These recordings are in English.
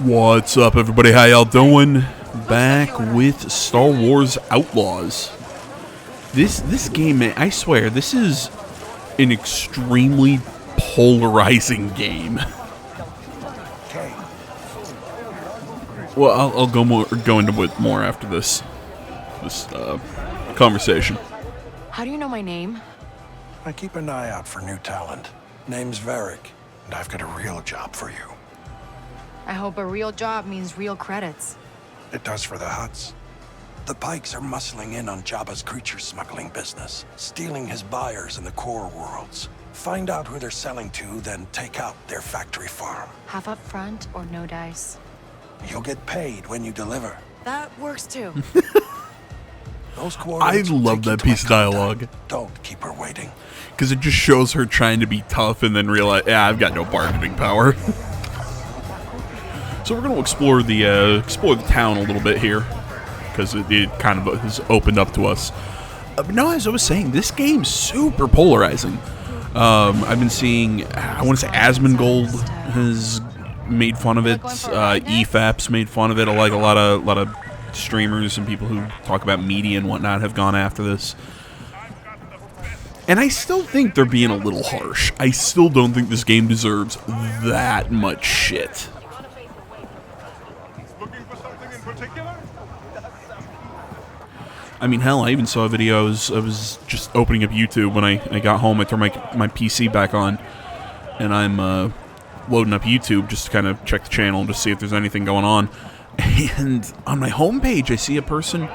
What's up, everybody? How y'all doing? Back with Star Wars Outlaws. This game, man, I swear, this is an extremely polarizing game. Well, I'll go into it more after this conversation. How do you know my name? I keep an eye out for new talent. Name's Varric, and I've got a real job for you. I hope a real job means real credits. It does for the Hutts. The Pikes are muscling in on Jabba's creature smuggling business, stealing his buyers in the core worlds. Find out who they're selling to, then take out their factory farm. Half up front or no dice? You'll get paid when you deliver. That works too. Those I coordinates will love take you that to my piece of dialogue. contact. Don't keep her waiting. Because it just shows her trying to be tough and then realize, yeah, I've got no bargaining power. So we're going to explore the town a little bit here, because it kind of has opened up to us. But no, as I was saying, this game's super polarizing. I've been seeing, I want to say Asmongold has made fun of it. EFAP's made fun of it. Like a lot of streamers and people who talk about media and whatnot have gone after this. And I still think they're being a little harsh. I still don't think this game deserves that much shit. I mean, hell, I even saw a video. I was just opening up YouTube when I got home. I turned my PC back on, and I'm loading up YouTube just to kind of check the channel and just see if there's anything going on. And on my homepage, I see a person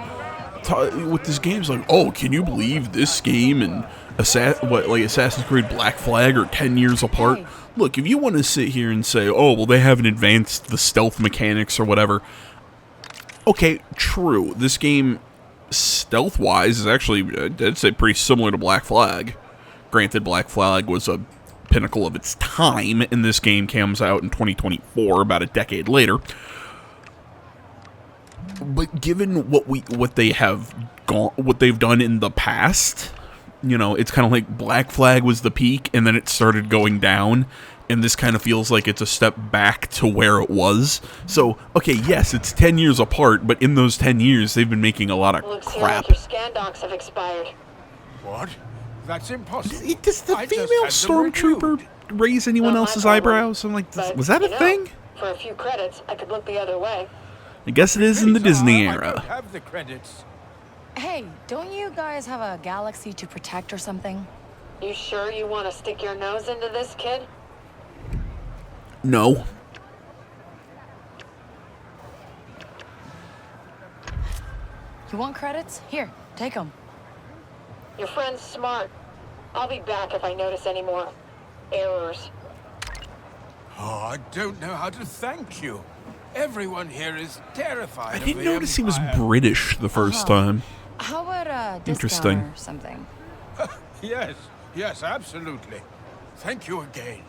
with this game. It's like, oh, can you believe this game and Assassin's Creed Black Flag are 10 years apart? Hey. Look, if you want to sit here and say, oh, well, they haven't advanced the stealth mechanics or whatever. Okay, true. This game, stealth-wise, is actually, I'd say, pretty similar to Black Flag. Granted, Black Flag was a pinnacle of its time, and this game comes out in 2024, about a decade later. But given what they've done in the past, you know, it's kind of like Black Flag was the peak, and then it started going down, and this kind of feels like it's a step back to where it was. So, okay, yes, it's 10 years apart, but in those 10 years, they've been making a lot of Looks crap. like your scan docs have expired. What? That's impossible. Does the I just female had them stormtrooper reviewed. raise anyone Not my else's problem. eyebrows? I'm like, But, was that a you know, thing? For a few credits, I could look the other way. I guess it is in the Please, Disney I don't era. have the credits. Hey, don't you guys have a galaxy to protect or something? You sure you want to stick your nose into this, kid? No. You want credits? Here, take them. Your friend's smart. I'll be back if I notice any more errors. Oh, I don't know how to thank you. Everyone here is terrified I of didn't the notice he was Empire. British the first time. How about a discount Interesting. or something? Yes, absolutely. Thank you again.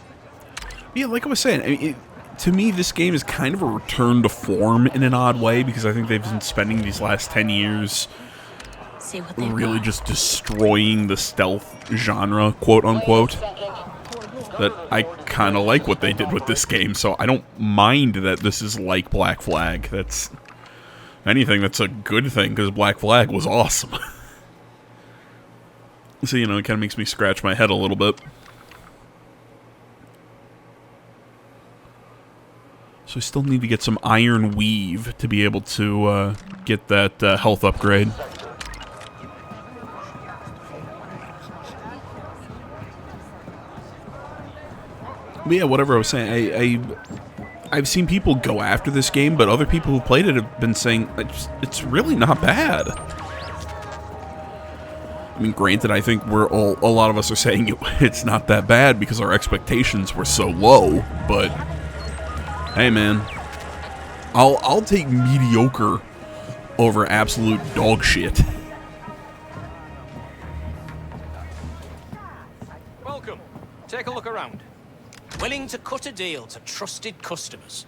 Yeah, like I was saying, I mean, to me, this game is kind of a return to form in an odd way, because I think they've been spending these last 10 years See what they really just destroying the stealth genre, quote unquote. Wait a second. That I kind of like what they did with this game, so I don't mind that this is like Black Flag. That's anything that's a good thing, because Black Flag was awesome. So, you know, it kind of makes me scratch my head a little bit. So I still need to get some Iron Weave to be able to get that health upgrade. But yeah, whatever I was saying, I've seen people go after this game, but other people who played it have been saying it's really not bad. I mean, granted, I think a lot of us are saying it's not that bad because our expectations were so low, but hey, man, I'll take mediocre over absolute dog shit. Welcome. Take a look around. Willing to cut a deal to trusted customers.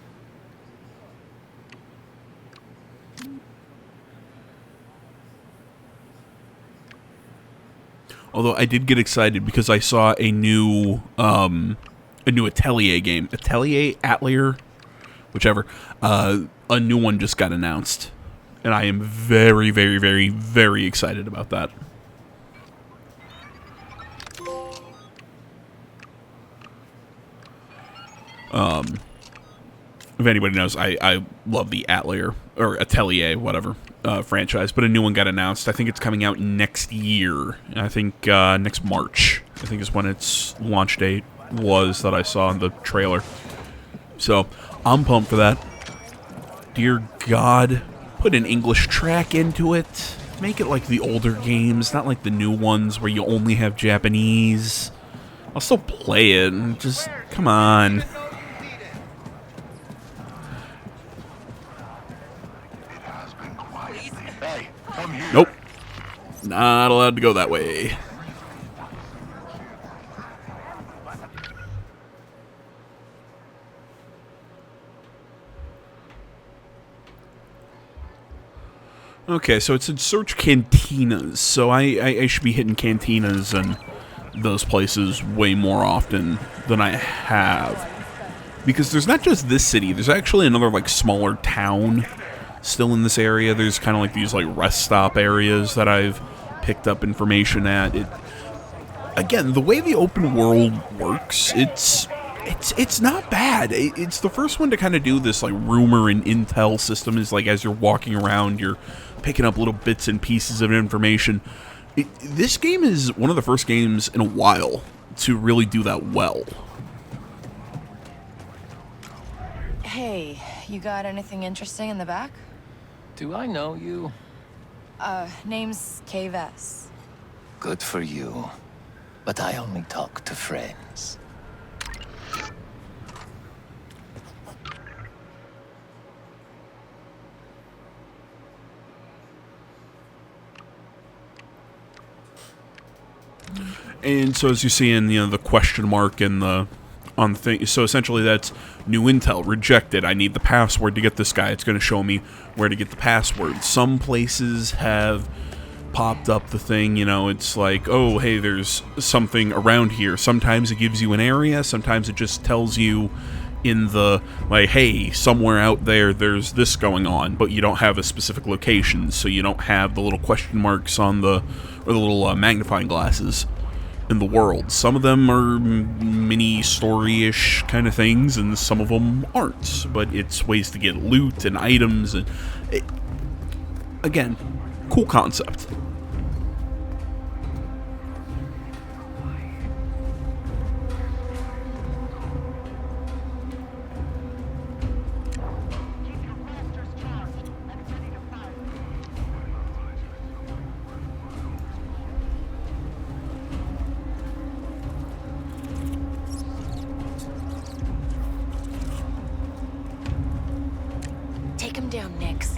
Although I did get excited because I saw a new Atelier game. Atelier? whichever, a new one just got announced. And I am very, very, very, very excited about that. If anybody knows, I love the Atelier, or Atelier, whatever, franchise. But a new one got announced. I think it's coming out next year. I think next March, I think is when its launch date was that I saw in the trailer. So, I'm pumped for that. Dear God, put an English track into it. Make it like the older games, not like the new ones where you only have Japanese. I'll still play it, just, come on. Nope. Not allowed to go that way. Okay, so it said search cantinas, so I should be hitting cantinas and those places way more often than I have. Because there's not just this city, there's actually another, like, smaller town still in this area. There's kind of like these, like, rest stop areas that I've picked up information at. Again, the way the open world works, it's not bad. It's the first one to kind of do this, like, rumor and intel system. Is like, as you're walking around, you're picking up little bits and pieces of information. This game is one of the first games in a while to really do that well. Hey, you got anything interesting in the back? Do I know you? Name's K-Vess. Good for you. But I only talk to friends. And so as you see in the question mark and on the thing, so essentially that's new intel, rejected. I need the password to get this guy. It's going to show me where to get the password. Some places have popped up the thing, it's like, oh, hey, there's something around here. Sometimes it gives you an area. Sometimes it just tells you in the, like, hey, somewhere out there, there's this going on, but you don't have a specific location, so you don't have the little question marks on or the little magnifying glasses in the world. Some of them are mini story-ish kind of things, and some of them aren't. But it's ways to get loot and items, and again, cool concept. Take him down, Nix.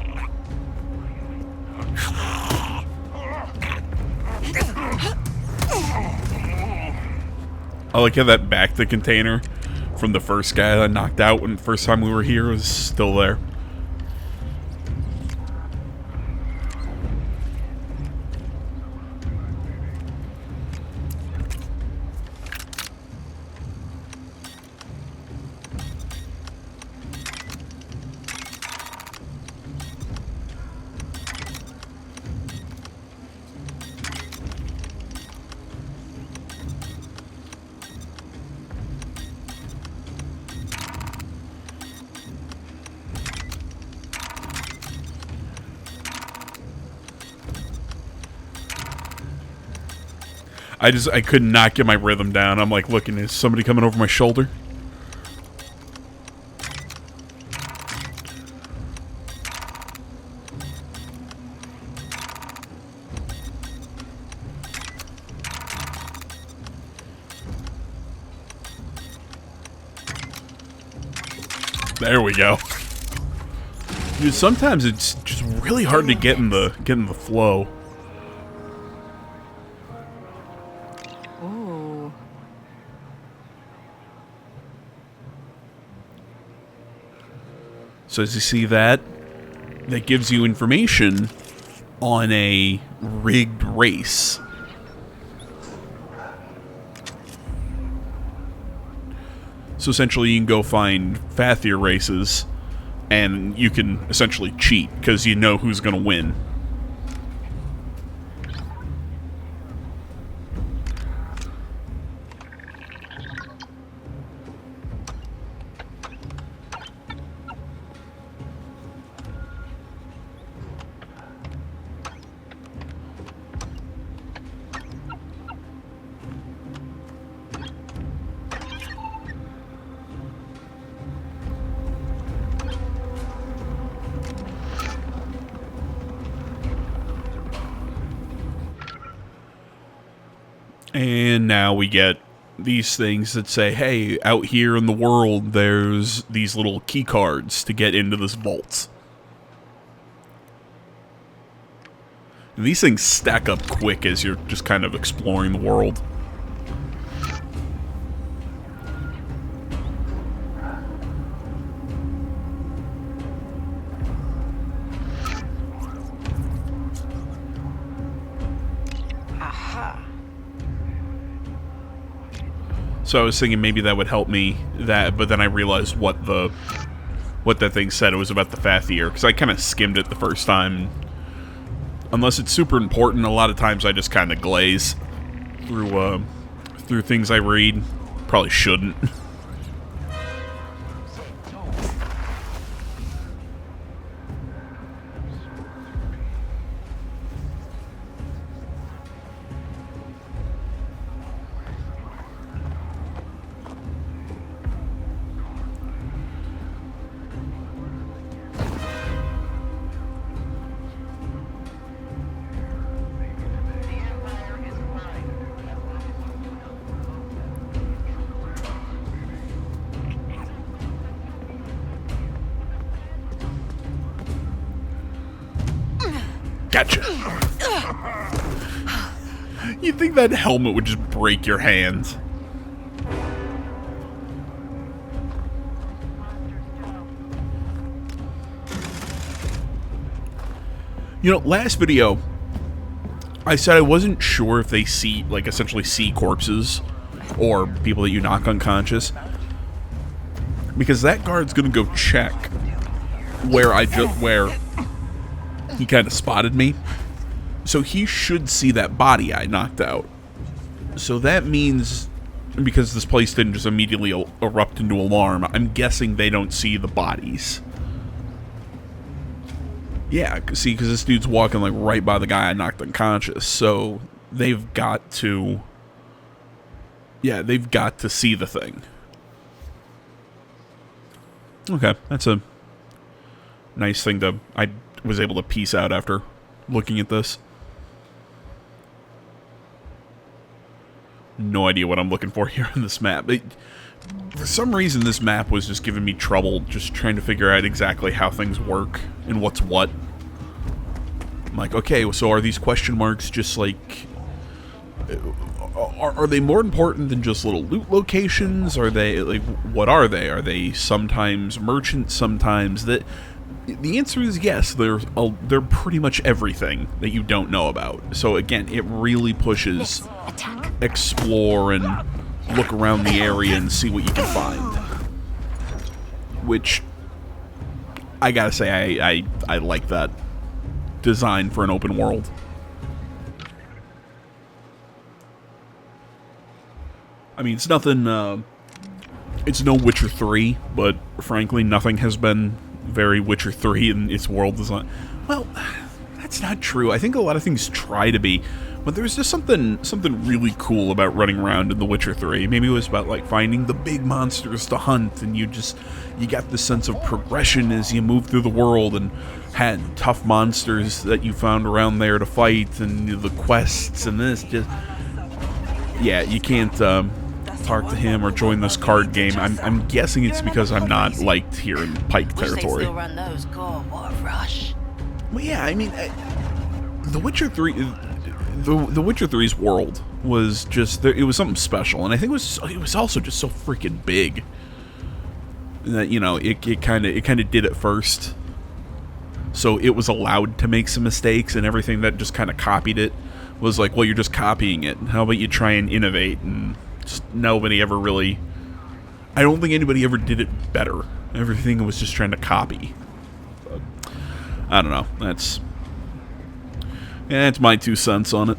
I like how that back the container from the first guy that I knocked out when the first time we were here was still there. I could not get my rhythm down. I'm like, looking, is somebody coming over my shoulder? There we go. Dude, sometimes it's just really hard to get in the flow. Ooh. So as you see that gives you information on a rigged race. So essentially you can go find fathier races and you can essentially cheat because you know who's going to win. And now we get these things that say, hey, out here in the world, there's these little key cards to get into this vault. And these things stack up quick as you're just kind of exploring the world. So I was thinking maybe that would help me, but then I realized what that thing said. It was about the Fathier, because I kind of skimmed it the first time. Unless it's super important, a lot of times I just kind of glaze through things I read. Probably shouldn't. Gotcha. You'd think that helmet would just break your hands. You know, last video, I said I wasn't sure if they see, like, essentially see corpses or people that you knock unconscious. Because that guard's gonna go check where he kind of spotted me. So he should see that body I knocked out. So that means, because this place didn't just immediately erupt into alarm, I'm guessing they don't see the bodies. Yeah, see, because this dude's walking like right by the guy I knocked unconscious. So they've got to... Yeah, they've got to see the thing. Okay, that's a nice thing to... I was able to piece out after looking at this. No idea what I'm looking for here on this map. For some reason, this map was just giving me trouble just trying to figure out exactly how things work and what's what. I'm like, okay, so are these question marks just like... Are they more important than just little loot locations? Are they, like, what are they? Are they sometimes merchants, sometimes that... The answer is yes, they're pretty much everything that you don't know about. So again, it really pushes explore and look around the area and see what you can find. Which, I gotta say, I like that design for an open world. I mean, it's nothing, it's no Witcher 3, but frankly, nothing has been very Witcher 3 in its world design. Well, that's not true. I think a lot of things try to be, but there's just something really cool about running around in The Witcher 3. Maybe it was about like finding the big monsters to hunt, and you got this sense of progression as you move through the world and had tough monsters that you found around there to fight, and the quests and this just... Yeah, you can't talk to him or join this card game. I'm guessing it's because I'm not liked here in Pike territory. Run those. God, what a rush. Well, yeah, I mean, The Witcher 3, the Witcher 3's world was just, it was something special, and I think it was also just so freaking big that, you know, it kind of did it first. So it was allowed to make some mistakes, and everything that just kind of copied it was like, well, you're just copying it. How about you try and innovate? And just nobody ever really... I don't think anybody ever did it better. Everything was just trying to copy. But, I don't know. That's my 2 cents on it.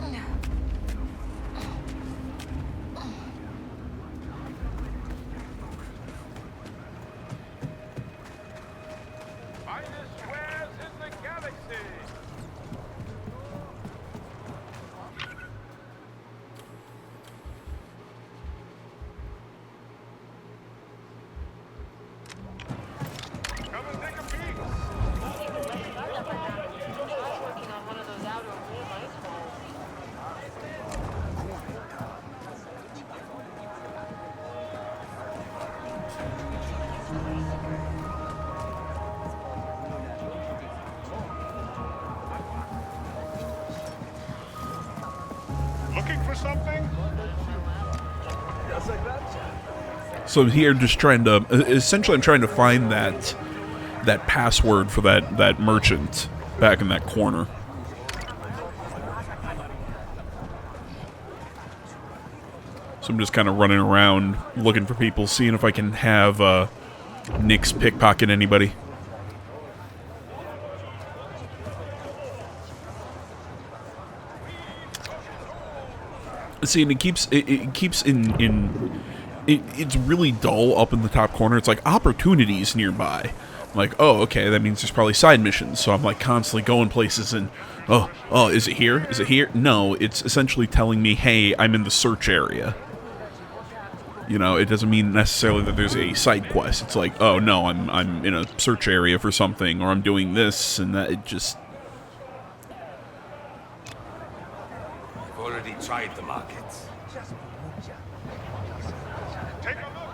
Looking for something? So I'm here just trying to... Essentially, I'm trying to find that password for that merchant back in that corner. So I'm just kind of running around looking for people, seeing if I can have Nick's pickpocket anybody. See, and it keeps it's really dull up in the top corner. It's like opportunities nearby. I'm like, oh, okay, that means there's probably side missions. So I'm like constantly going places and, oh, is it here? Is it here? No, it's essentially telling me, hey, I'm in the search area. You know, it doesn't mean necessarily that there's a side quest. It's like, oh no, I'm in a search area for something, or I'm doing this and that. It just... I've already tried the markets. Take a look.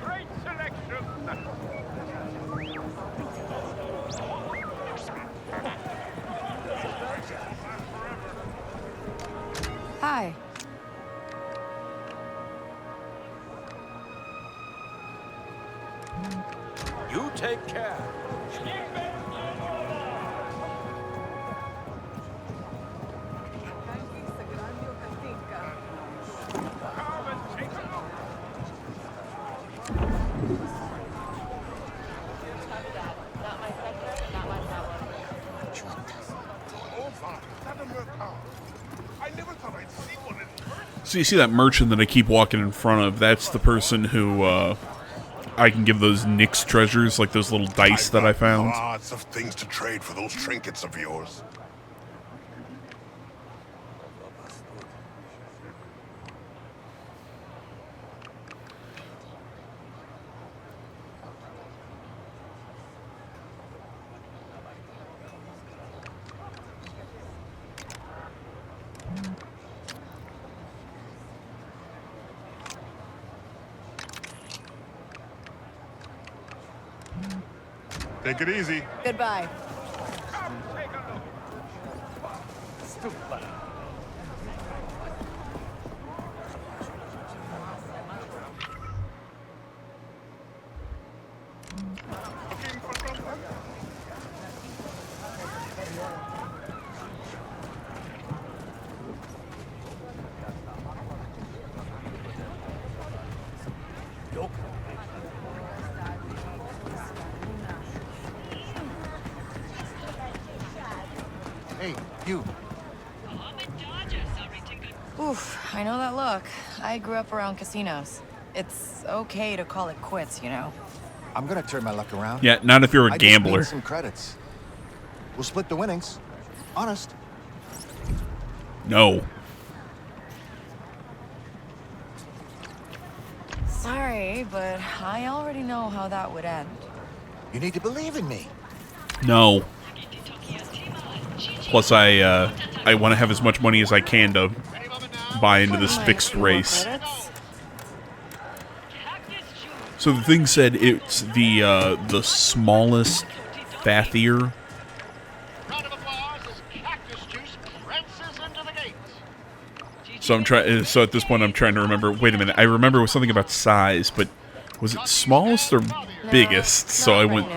Great selection. Hi. You take care. Come and take a look. Not my sector, not my problem. Oh, fine. That a mercant. I never thought I'd see one in person. So you see that merchant that I keep walking in front of? That's the person who I can give those Nyx treasures, like those little dice that I found. Lots of things to trade for those trinkets of yours. Take it easy. Goodbye. Come, take a look. Looking for something? Hey, you. Oof, I know that look. I grew up around casinos. It's okay to call it quits, you know? I'm gonna turn my luck around. Yeah, not if you're a I just gambler. need some credits. We'll split the winnings. Honest. No. Sorry, but I already know how that would end. You need to believe in me. No. Plus, I want to have as much money as I can to buy into this Might fixed be more race. credits. So the thing said it's the smallest fathier. So I'm trying. So at this point, I'm trying to remember. Wait a minute. I remember it was something about size, but was it smallest or biggest? So I went.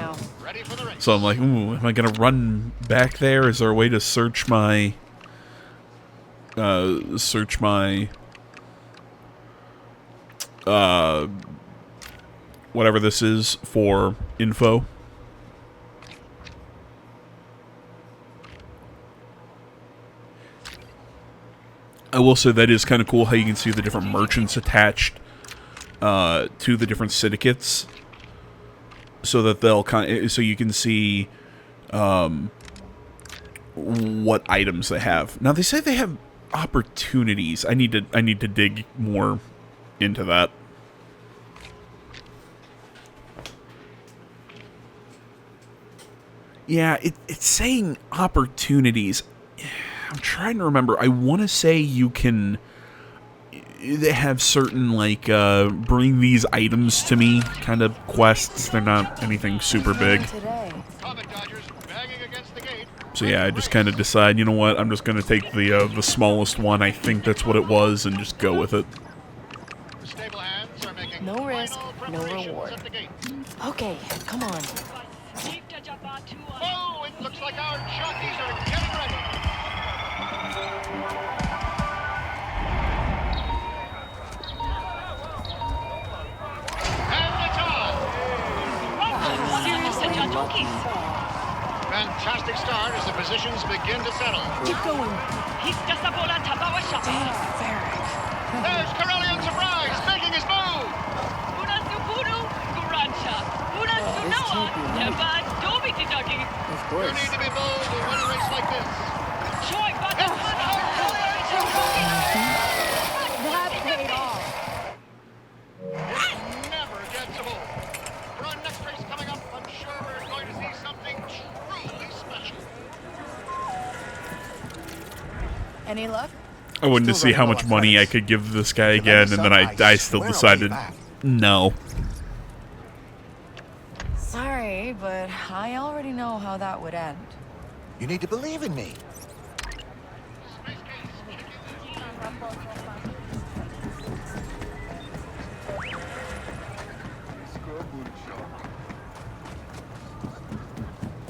So I'm like, ooh, am I gonna run back there? Is there a way to search my whatever this is for info? I will say that is kind of cool how you can see the different merchants attached to the different syndicates, so that they'll so you can see what items they have. Now they say they have opportunities. I need to dig more into that. Yeah, it's saying opportunities. I'm trying to remember. I want to say you can. They have certain, like, bring these items to me kind of quests. They're not anything super big. So yeah, I just kind of decide, you know what, I'm just going to take the smallest one. I think that's what it was, and just go with it. No risk, no reward. Okay, come on. Oh, it looks like our jockeys are getting ready. Fantastic start as the positions begin to settle. Keep going. There's Corellian Surprise making his move. Of course. You need to be bold to win a race like this. That paid off. It never gets old. For our next race coming up, I'm sure we're going to see something truly special. Any luck? I wanted to see how much money I could give this guy again, and then I still decided no. Sorry, but I already know how that would end. You need to believe in me.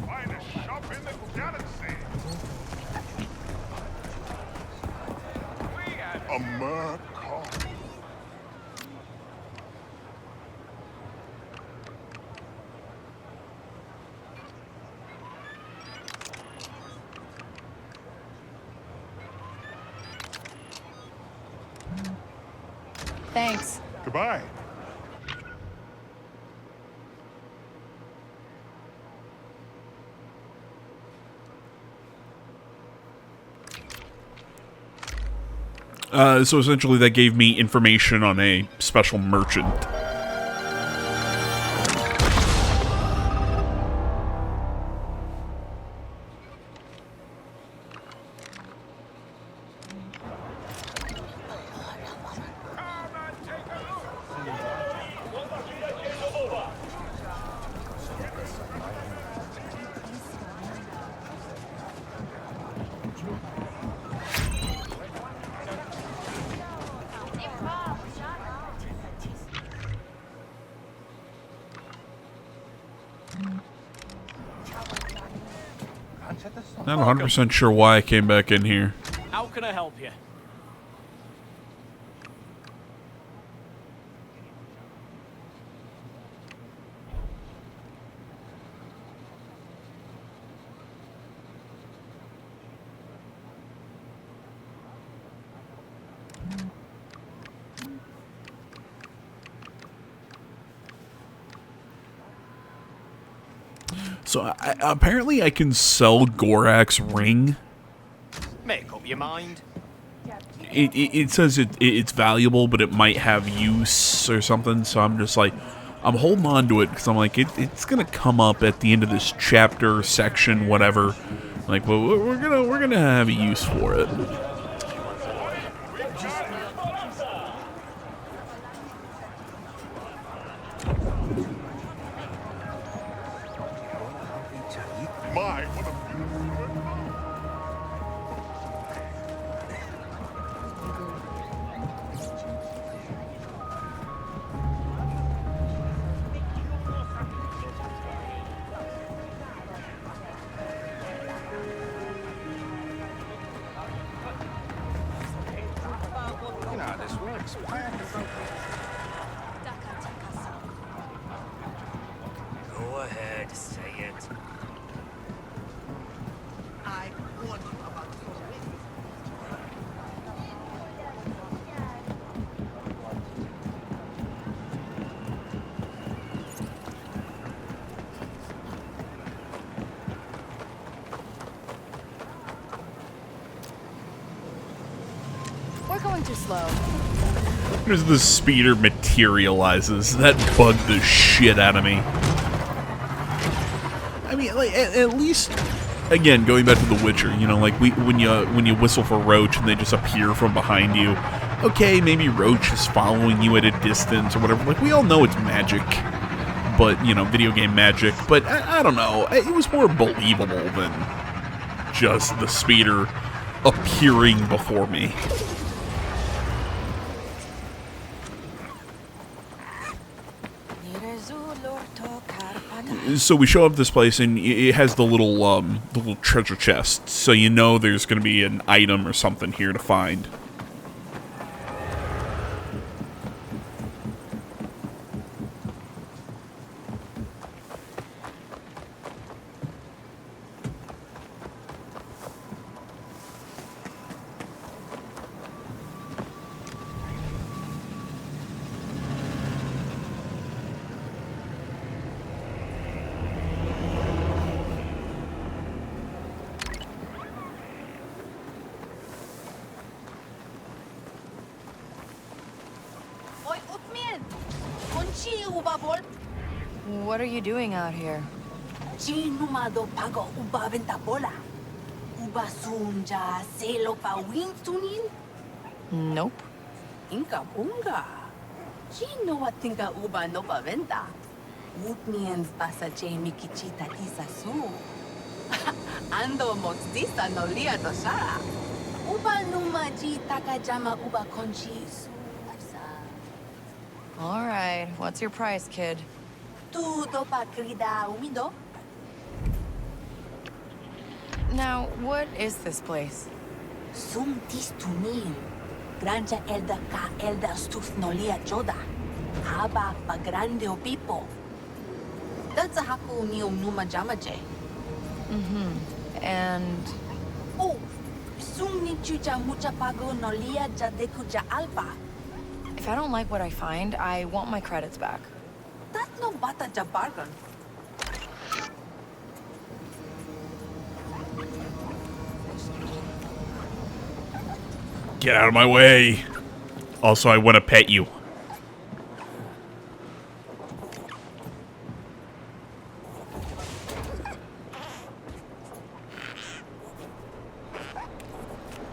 Finest shop in the galaxy. America. Thanks. Goodbye. So essentially that gave me information on a special merchant. Not 100% sure why I came back in here. How can I help you? So apparently I can sell Gorak's ring. Make up your mind. It says it's valuable, but it might have use or something. So I'm just like, I'm holding on to it because I'm like, it's gonna come up at the end of this chapter, section, whatever. Like, well, we're gonna have a use for it. my, what a beautiful... You know how this works. Go ahead, say it. I warned you about We're going too slow. As the speeder materializes, that bugged the shit out of me. I mean, like, at least, again, going back to The Witcher, you know, like when you whistle for Roach and they just appear from behind you. Okay, maybe Roach is following you at a distance or whatever. Like, we all know it's magic, but you know, video game magic. But I don't know, it was more believable than just the speeder appearing before me. So we show up this place, and it has the little treasure chest, so you know there's going to be an item or something here to find. What are you doing out here? Nope. Inka bunga. Chino watinka uba no paventa. Utmiens pasa Jamie kichita tisa su. Ando moxtista no lia dosara. Uba numa ji takajama uba conchi su. All right, what's your price, kid? Tu dopa krida umido? Now, what is this place? Sum tis tunin. Granja elda ka elda stuf nolia joda. Haba pa grande o pipo. That's a haku ni numa jamaje. And Oh, sum ni chucha mucha pago nolia jadeku ja alba. if I don't like what I find, I want my credits back. That's no bata ja bargain. Get out of my way. Also, I want to pet you.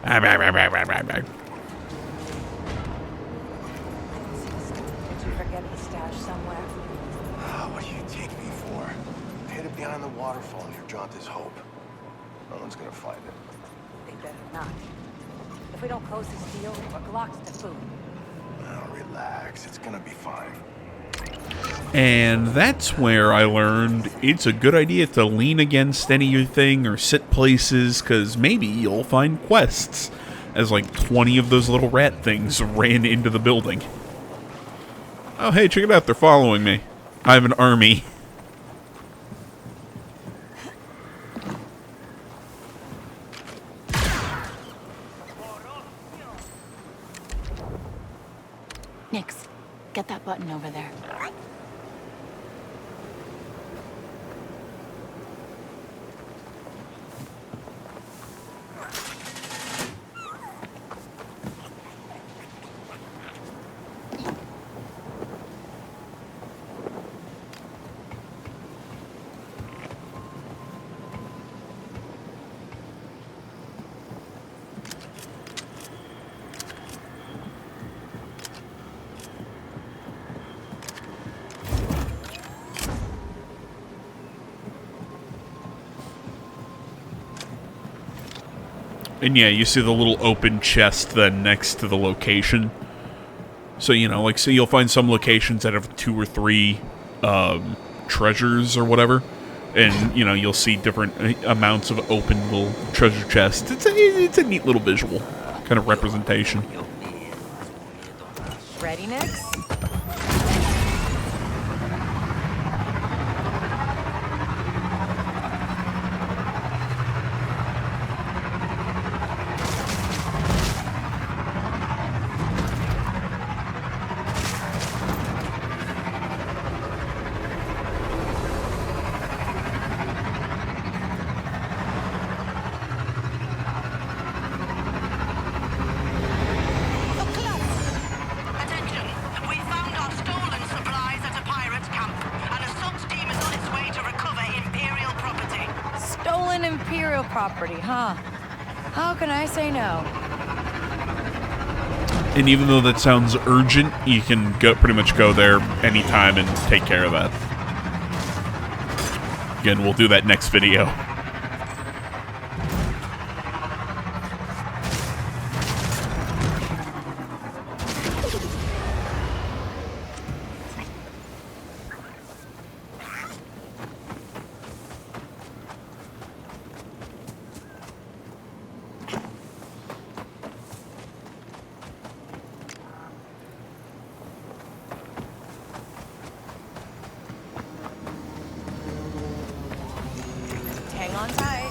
Did you forget the stash somewhere? What do you take me for? I hid it behind the waterfall near Jonta's Hope. No one's gonna find it. They better not. If we don't close this deal, we're Glocks to food. Now relax, it's gonna be fine. And that's where I learned it's a good idea to lean against anything or sit places, because maybe you'll find quests, as like 20 of those little rat things ran into the building. Oh, hey, check it out, they're following me. I have an army. Nix, get that button over there. And yeah, you see the little open chest then next to the location. So, you know, like, say you'll find some locations that have 2 or 3 treasures or whatever. And, you know, you'll see different amounts of open little treasure chests. It's a neat little visual kind of representation. Ready, Nix? Attention! We found our stolen supplies at a pirate camp. An assault team is on its way to recover Imperial property. Stolen Imperial property, huh? How can I say no? And even though that sounds urgent, you can pretty much go there anytime and take care of that. Again, we'll do that next video. Hang on tight.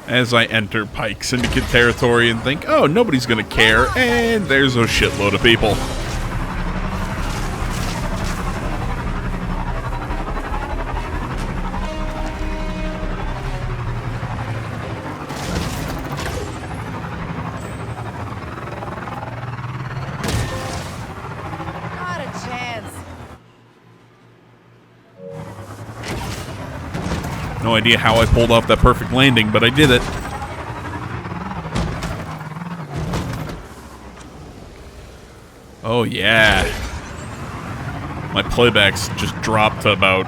As I enter Pike Syndicate territory and think, oh, nobody's gonna care, and there's a shitload of people. Not a chance. No idea how I pulled off that perfect landing, but I did it. Oh yeah. My playbacks just dropped to about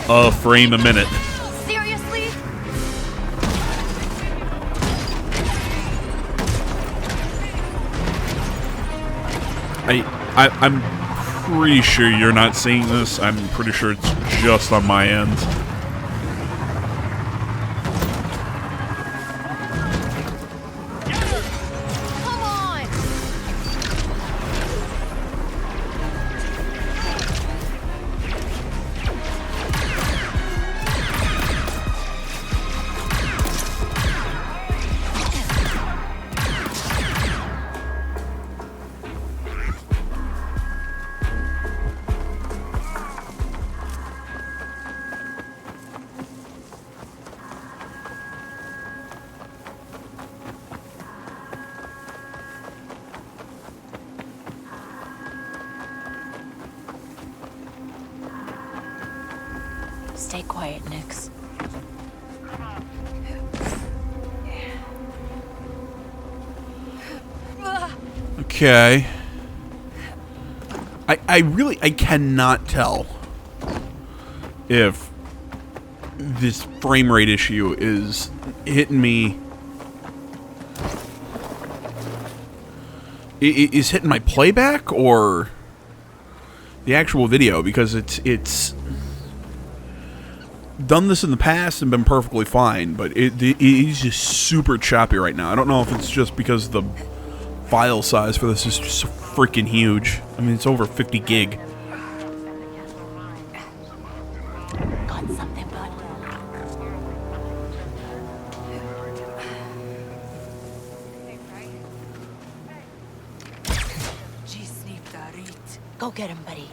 a frame a minute. Seriously? I'm pretty sure you're not seeing this. I'm pretty sure it's just on my end. Come on! Stay quiet, Nix. Okay. I cannot tell if this frame rate issue is hitting me. Is hitting my playback or the actual video, because it's done this in the past and been perfectly fine, but it is just super choppy right now. I don't know if it's just because the file size for this is just so freaking huge. I mean, it's over 50 gig. Got something, bud. Go get him, buddy.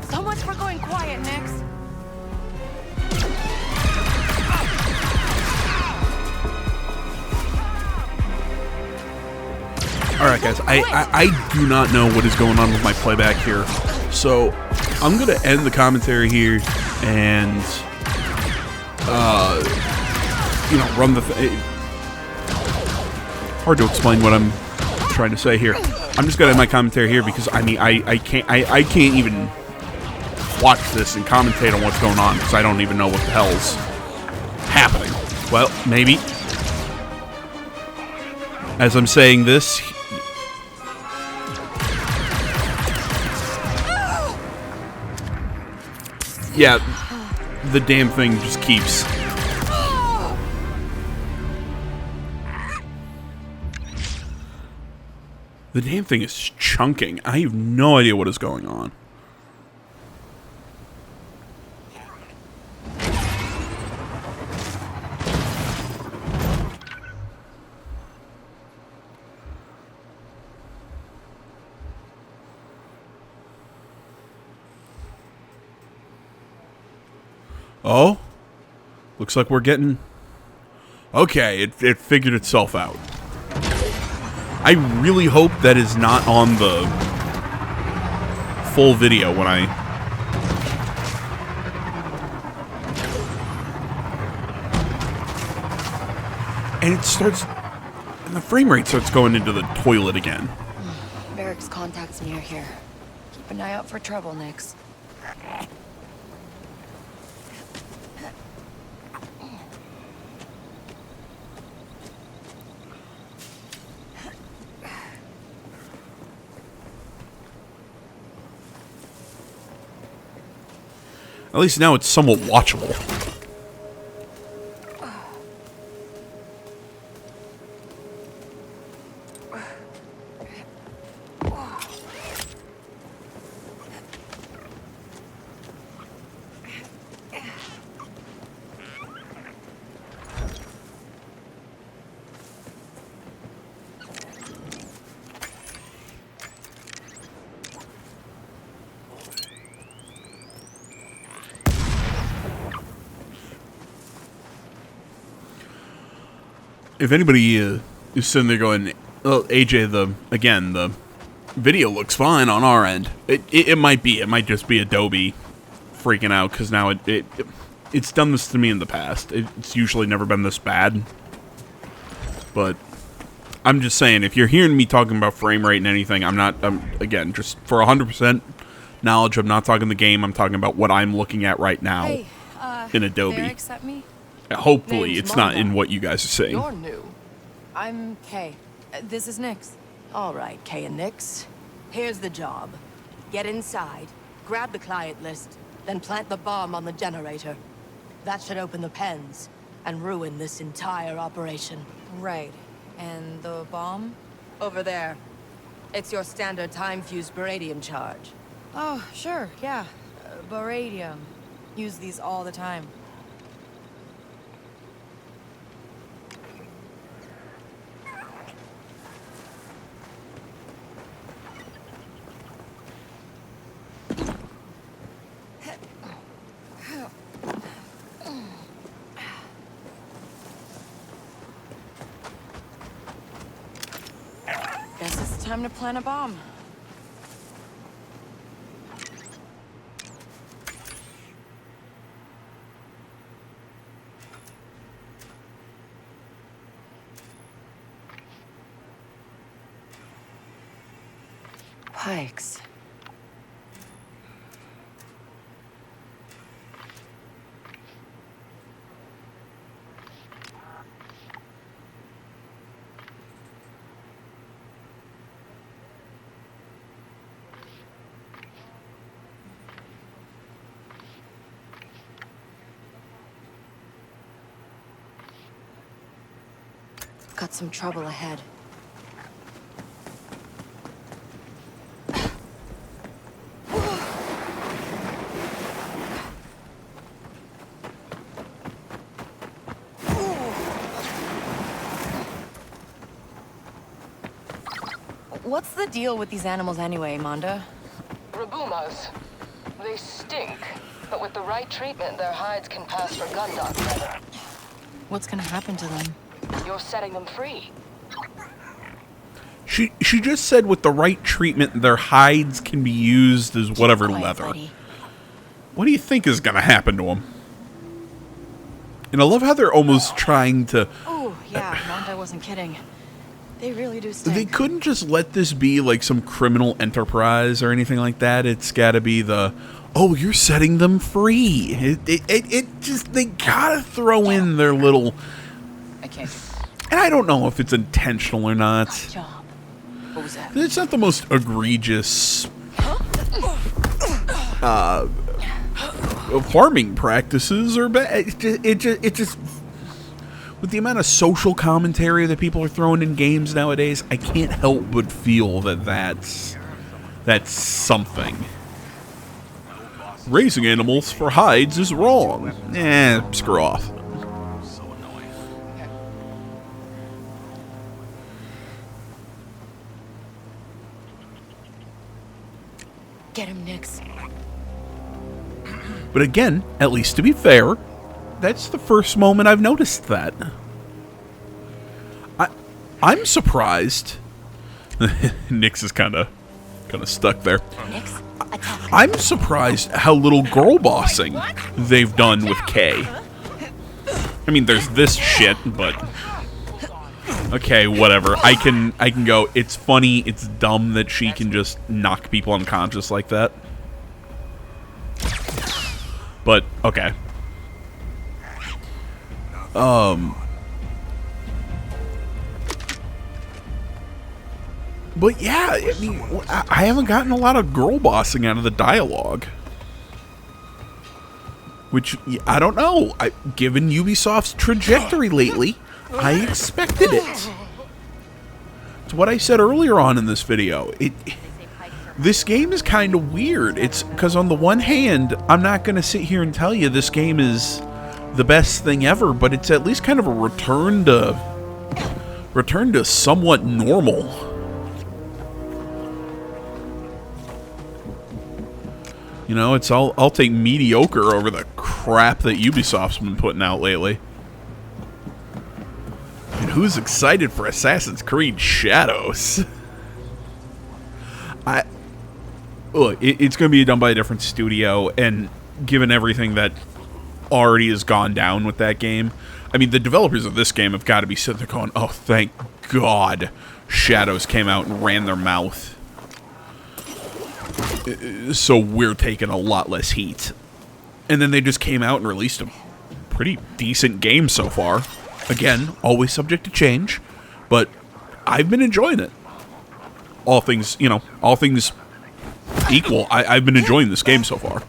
So much for going quiet, Nix. guys, I do not know what is going on with my playback here. So, I'm going to end the commentary here and, run the... hard to explain what I'm trying to say here. I'm just going to end my commentary here because, I mean, I can't even watch this and commentate on what's going on because I don't even know what the hell's happening. Well, maybe. As I'm saying this... Yeah, the damn thing just keeps... The damn thing is chunking. I have no idea what is going on. Oh? Looks like we're getting... Okay, it figured itself out. I really hope that is not on the full video when I... And it starts... And the frame rate starts going into the toilet again. Barracks contacts near here. Keep an eye out for trouble, Nix. At least now it's somewhat watchable. If anybody is sitting there going, "Well, AJ, the video looks fine on our end," it might be. It might just be Adobe freaking out because now it's done this to me in the past. It's usually never been this bad. But I'm just saying, if you're hearing me talking about frame rate and anything, again, just for 100% knowledge, I'm not talking the game. I'm talking about what I'm looking at right now in Adobe. Barracks at me? Hopefully, Name's it's not Mama. in what you guys are saying. You're new. I'm Kay. This is Nix. All right, Kay and Nix. Here's the job. Get inside, grab the client list, then plant the bomb on the generator. That should open the pens and ruin this entire operation. Right. And the bomb? Over there. It's your standard time-fused beradium charge. Oh, sure, yeah. Beradium. Use these all the time. Guess it's time to plant a bomb. Pikes. Got some trouble ahead. What's the deal with these animals anyway, Manda? Rabumas. They stink, but with the right treatment, their hides can pass for gun dog leather. What's gonna happen to them? You're setting them free. She just said with the right treatment, their hides can be used as whatever leather. What do you think is going to happen to them? And I love how they're almost trying to... Oh, yeah, Monty wasn't kidding. They really do stink. They couldn't just let this be like some criminal enterprise or anything like that. It's got to be the, oh, you're setting them free. It just, they gotta throw in their little... I can't. And I don't know if it's intentional or not. What was that? It's not the most egregious farming practices or bad. It just with the amount of social commentary that people are throwing in games nowadays, I can't help but feel that that's something. Raising animals for hides is wrong. Screw off. Get him, Nix. But again, at least to be fair, that's the first moment I've noticed that. I'm surprised. Nix is kind of stuck there. Nix, attack. I'm surprised how little girl bossing they've done with Kay. I mean, there's this shit, but okay, whatever. I can go. It's funny. It's dumb that she can just knock people unconscious like that. But okay. But yeah, I mean, I haven't gotten a lot of girl bossing out of the dialogue. Which, I don't know. Given Ubisoft's trajectory lately, I expected it. It's what I said earlier on in this video. This game is kind of weird. It's because on the one hand, I'm not going to sit here and tell you this game is the best thing ever, but it's at least kind of a return to somewhat normal. You know, it's I'll take mediocre over the crap that Ubisoft's been putting out lately. And who's excited for Assassin's Creed Shadows? Look, it's going to be done by a different studio, and given everything that already has gone down with that game, I mean, the developers of this game have got to be sitting there going, oh, thank God Shadows came out and ran their mouth. So we're taking a lot less heat. And then they just came out and released a pretty decent game so far. Again, always subject to change, but I've been enjoying it. All things equal, I've been enjoying this game so far.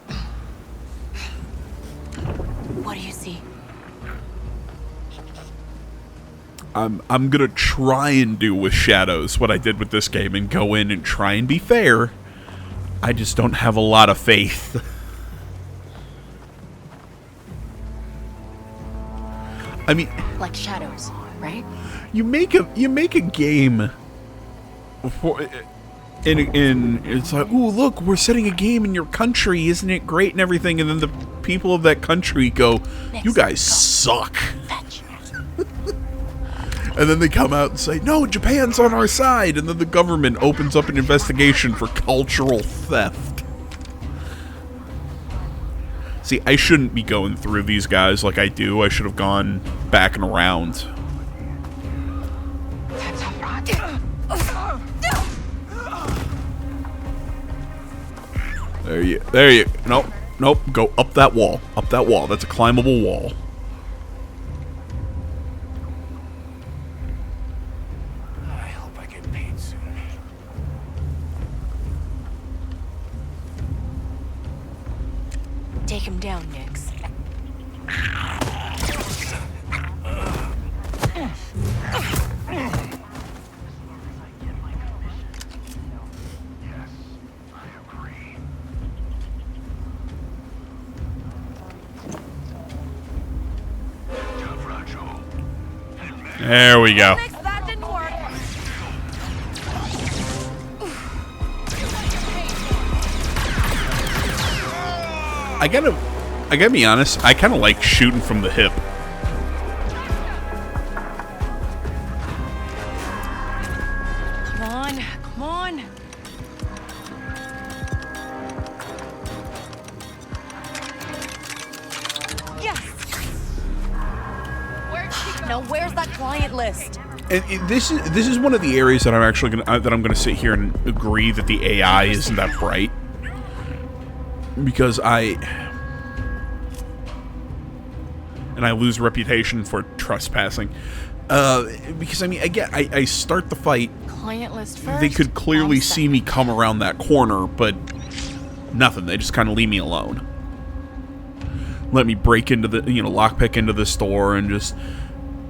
What do you see? I'm gonna try and do with Shadows what I did with this game and go in and try and be fair. I just don't have a lot of faith. I mean, like Shadows, right? You make a game for and it's like, ooh, look, we're setting a game in your country, isn't it great and everything? And then the people of that country go, you guys suck. And then they come out and say, no, Japan's on our side. And then the government opens up an investigation for cultural theft. See, I shouldn't be going through these guys like I do. I should have gone back and around. There you, nope, go up that wall. Up that wall. That's a climbable wall. Take him down, Nix. There we go. That didn't work. I gotta be honest, I kinda like shooting from the hip. Come on. Now where's that client list? And this is one of the areas that I'm gonna sit here and agree that the AI isn't that bright, because I lose reputation for trespassing. Because I mean, again, I start the fight. Client list first. They could clearly see me come around that corner, but nothing. They just kind of leave me alone. Let me break into the, lockpick into the store, and just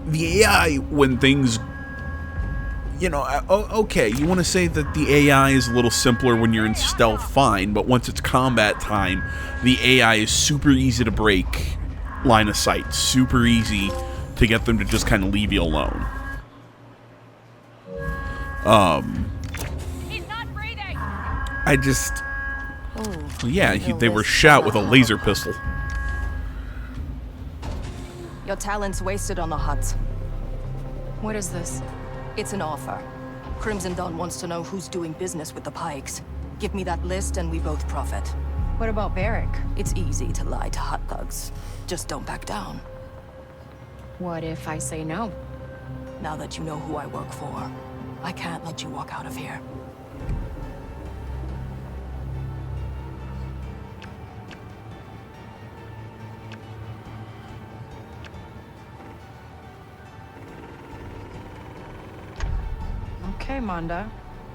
the AI when things, okay, you want to say that the AI is a little simpler when you're in stealth, fine, but once it's combat time, the AI is super easy to break line of sight, super easy to get them to just kind of leave you alone. He's not breathing. I just, they were shot with a laser pistol. Your talent's wasted on the Huts. What is this? It's an offer. Crimson Dawn wants to know who's doing business with the Pikes. Give me that list and we both profit. What about Barrick? It's easy to lie to Hut thugs. Just don't back down. What if I say no? Now that you know who I work for, I can't let you walk out of here. Okay, Manda.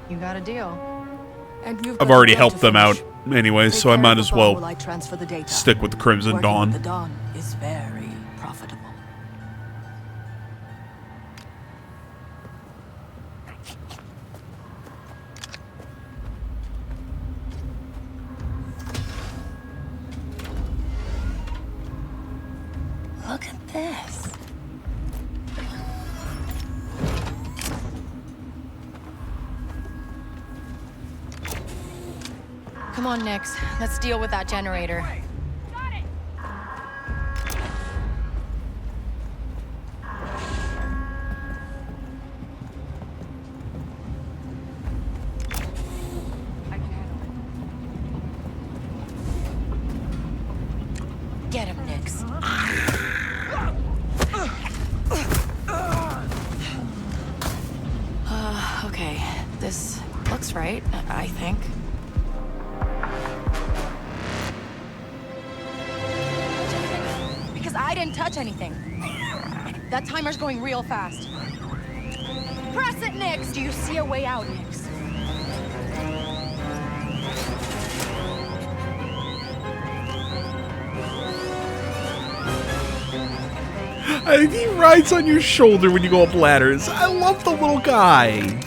You got a deal. And I've already helped them out anyway, so I might as well stick with the Crimson Dawn. The Dawn is very profitable. Look at this. Come on, Nix. Let's deal with that generator. Got it. Get him, Nix. Okay. This looks right, I think. Because I didn't touch anything. That timer's going real fast. Press it, Nix! Do you see a way out, Nix? He rides on your shoulder when you go up ladders. I love the little guy.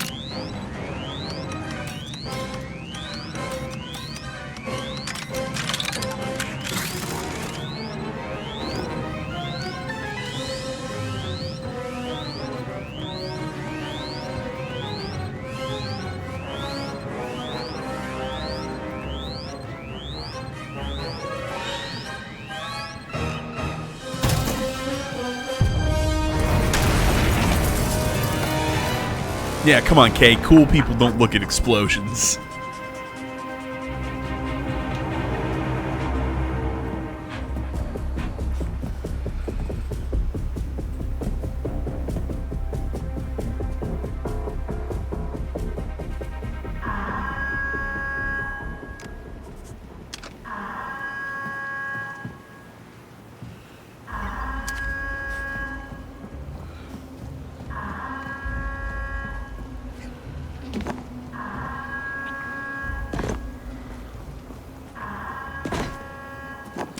Yeah, come on, Kay. Cool people don't look at explosions.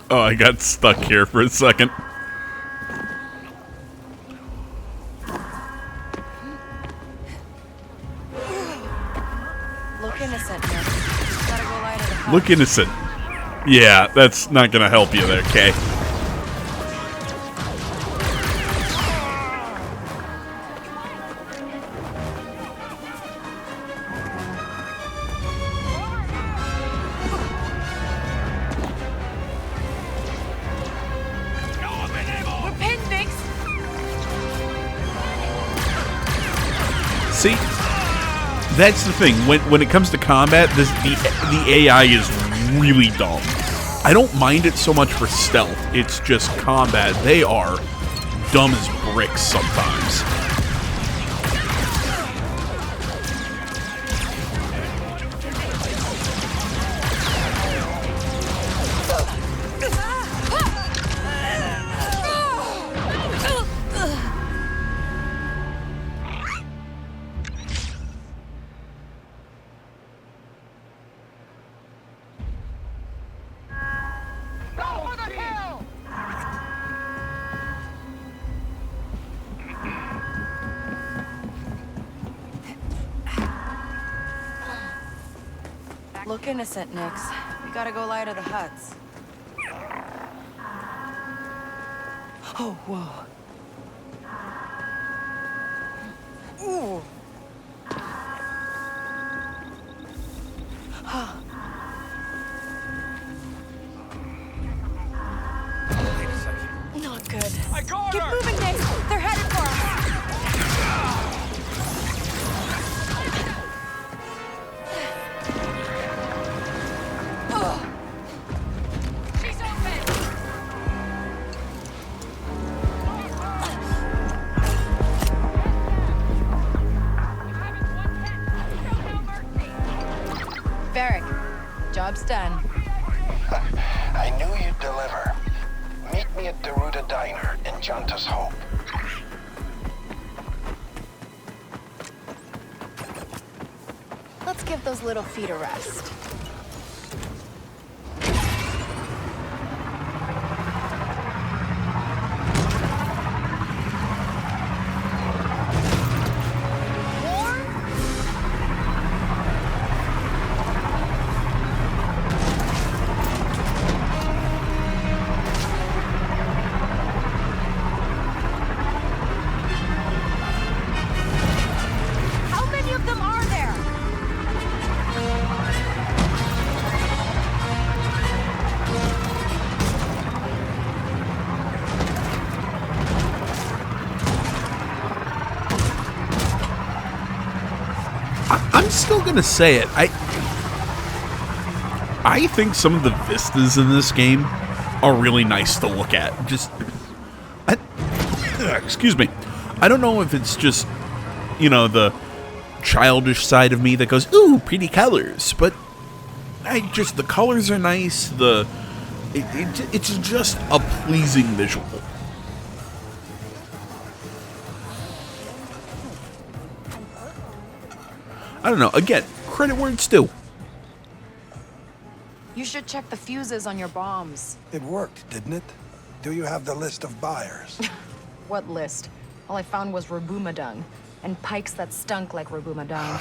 Oh, I got stuck here for a second. Look innocent, Nix. Gotta go light at the house. Look innocent. Yeah, that's not gonna help you there, Kay. See, that's the thing. When it comes to combat, the AI is really dumb. I don't mind it so much for stealth. It's just combat. They are dumb as bricks sometimes. Look innocent, Nix. We gotta go lie to the huts. Oh, whoa. Ooh. Not good. I got Keep her! moving, Nix. They're headed for us. She's open! Varric, job's done. I knew you'd deliver. Meet me at Deruta Diner in Janta's Hope. Let's give those little feet a rest. How many of them are there? I'm still gonna say it. I think some of the vistas in this game are really nice to look at. Excuse me. I don't know if it's just, you know, the childish side of me that goes, ooh, pretty colors, but the colors are nice. It's just a pleasing visual. I don't know. Again, credit where it's due. You should check the fuses on your bombs. It worked, didn't it? Do you have the list of buyers? What list? All I found was Rabuma dung, and pikes that stunk like Rabuma dung.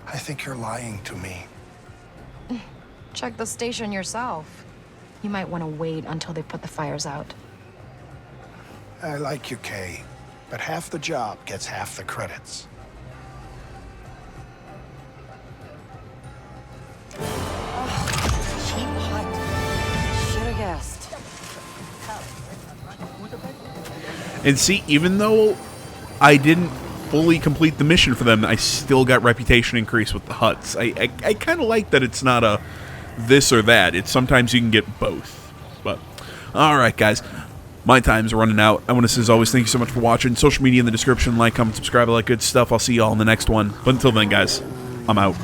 I think you're lying to me. Check the station yourself. You might want to wait until they put the fires out. I like you, Kay, but half the job gets half the credits. Cheap hut. Should've guessed. And see, even though I didn't fully complete the mission for them, I still got reputation increase with the huts. I kind of like that it's not a this or that. It's sometimes you can get both. But, alright guys, my time's running out. I want to say as always, thank you so much for watching. Social media in the description, like, comment, subscribe, all that good stuff. I'll see you all in the next one. But until then guys, I'm out.